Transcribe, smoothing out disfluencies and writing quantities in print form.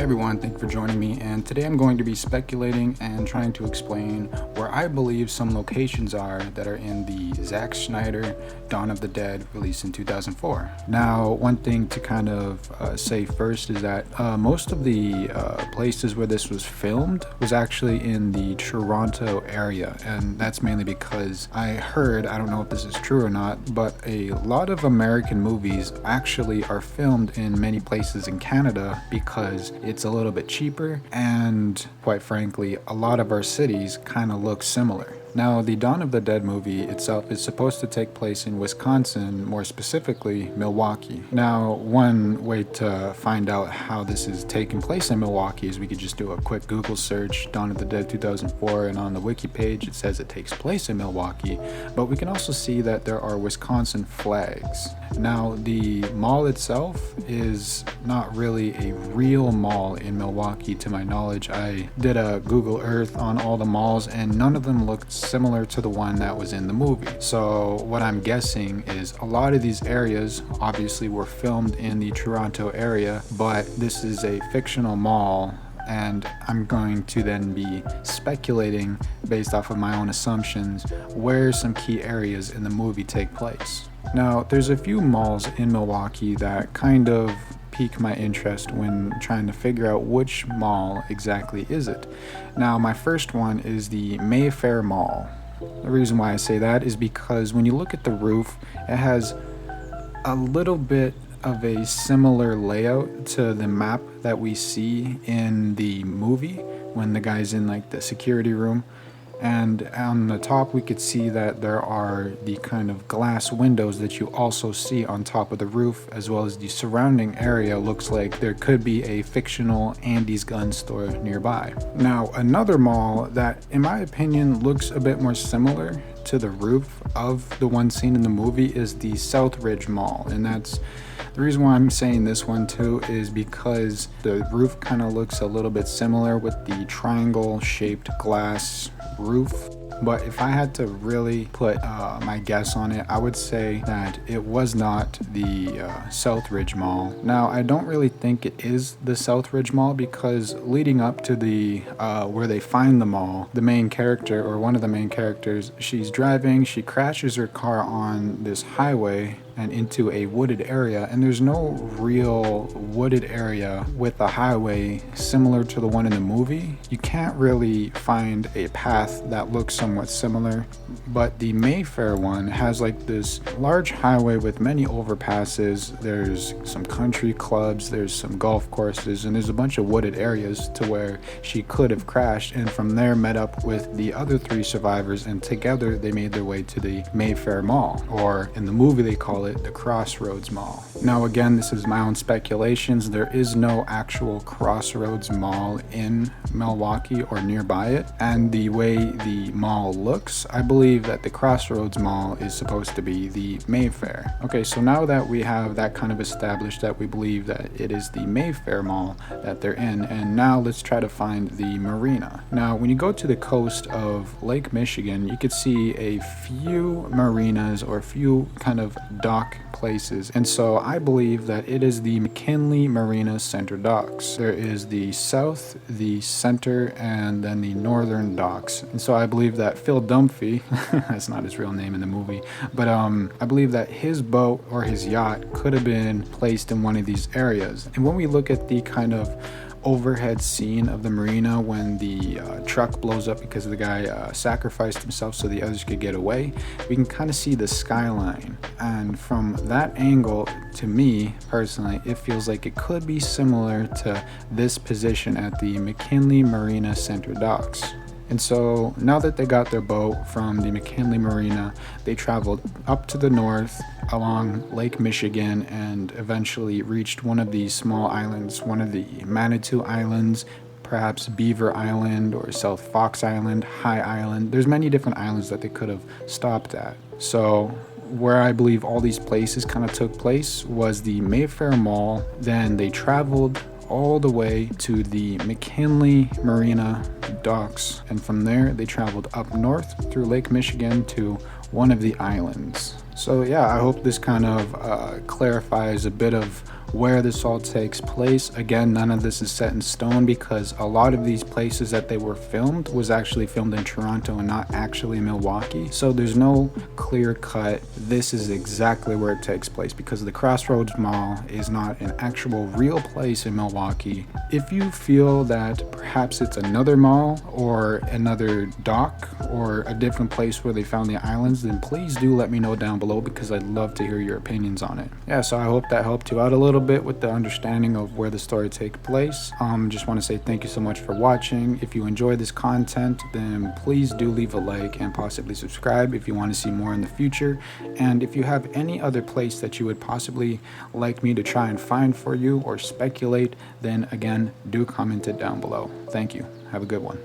everyone, thank you for joining me, and today I'm going to be speculating and trying to explain where I believe some locations are that are in the Zack Snyder Dawn of the Dead released in 2004. Now, one thing to kind of say first is that most of the places where this was filmed was actually in the Toronto area, and that's mainly because I heard, I don't know if this is true or not, but a lot of American movies actually are filmed in many places in Canada because it's a little bit cheaper, and quite frankly, a lot of our cities kind of look similar. Now, the Dawn of the Dead movie itself is supposed to take place in Wisconsin, more specifically Milwaukee. Now, one way to find out how this is taking place in Milwaukee is we could just do a quick Google search, Dawn of the Dead 2004, and on the wiki page it says it takes place in Milwaukee, but we can also see that there are Wisconsin flags. Now, the mall itself is not really a real mall in Milwaukee to my knowledge. I did a Google Earth on all the malls and none of them looked similar to the one that was in the movie. So what I'm guessing is a lot of these areas obviously were filmed in the Toronto area, but this is a fictional mall, and I'm going to then be speculating based off of my own assumptions where some key areas in the movie take place. Now, there's a few malls in Milwaukee that kind of pique my interest when trying to figure out which mall exactly is it. Now, my first one is the Mayfair Mall. The reason why I say that is because when you look at the roof, it has a little bit of a similar layout to the map that we see in the movie when the guy's in like the security room. And on the top we could see that there are the kind of glass windows that you also see on top of the roof, as well as the surrounding area looks like there could be a fictional Andy's gun store nearby. Now, another mall that in my opinion looks a bit more similar to the roof of the one seen in the movie is the Southridge Mall, and that's the reason why I'm saying this one too is because the roof kind of looks a little bit similar with the triangle shaped glass roof. But if I had to really put my guess on it, I would say that it was not the Southridge Mall. Now, I don't really think it is the Southridge Mall because leading up to the where they find the mall, the main character, or one of the main characters, she's driving, she crashes her car on this highway and into a wooded area, and there's no real wooded area with a highway similar to the one in the movie. You can't really find a path that looks somewhat similar, but the Mayfair one has like this large highway with many overpasses. There's some country clubs, there's some golf courses, and there's a bunch of wooded areas to where she could have crashed, and from there met up with the other three survivors, and together they made their way to the Mayfair Mall, or in the movie they call it the Crossroads Mall. Now again, this is my own speculations. There is no actual Crossroads Mall in Milwaukee or nearby it, and the way the mall looks, I believe that the Crossroads Mall is supposed to be the Mayfair. Okay, so now that we have that kind of established that we believe that it is the Mayfair Mall that they're in, and now let's try to find the marina. Now, when you go to the coast of Lake Michigan, you could see a few marinas or a few kind of dock places, and so I believe that it is the McKinley Marina Center docks. There is the south, the center, and then the northern docks, and so I believe that Phil Dunphy that's not his real name in the movie, but I believe that his boat or his yacht could have been placed in one of these areas. And when we look at the kind of overhead scene of the marina when the truck blows up because the guy sacrificed himself so the others could get away, we can kind of see the skyline, and from that angle, to me personally, it feels like it could be similar to this position at the McKinley Marina Center docks. And so now that they got their boat from the McKinley Marina, they traveled up to the north along Lake Michigan and eventually reached one of these small islands, one of the Manitou Islands, perhaps Beaver Island or South Fox Island, High Island. There's many different islands that they could have stopped at. So where I believe all these places kind of took place was the Mayfair Mall. Then they traveled all the way to the McKinley Marina docks, and from there they traveled up north through Lake Michigan to one of the islands. So yeah, I hope this kind of clarifies a bit of where this all takes place. Again, none of this is set in stone because a lot of these places that they were filmed was actually filmed in Toronto and not actually Milwaukee. So there's no clear cut, this is exactly where it takes place, because the Crossroads Mall is not an actual real place in Milwaukee. If you feel that perhaps it's another mall or another dock or a different place where they found the islands, then please do let me know down below, because I'd love to hear your opinions on it. Yeah, so I hope that helped you out a little bit with the understanding of where the story takes place. Just want to say thank you so much for watching. If you enjoy this content, then please do leave a like and possibly subscribe if you want to see more in the future. And if you have any other place that you would possibly like me to try and find for you or speculate, then again, do comment it down below. Thank you. Have a good one.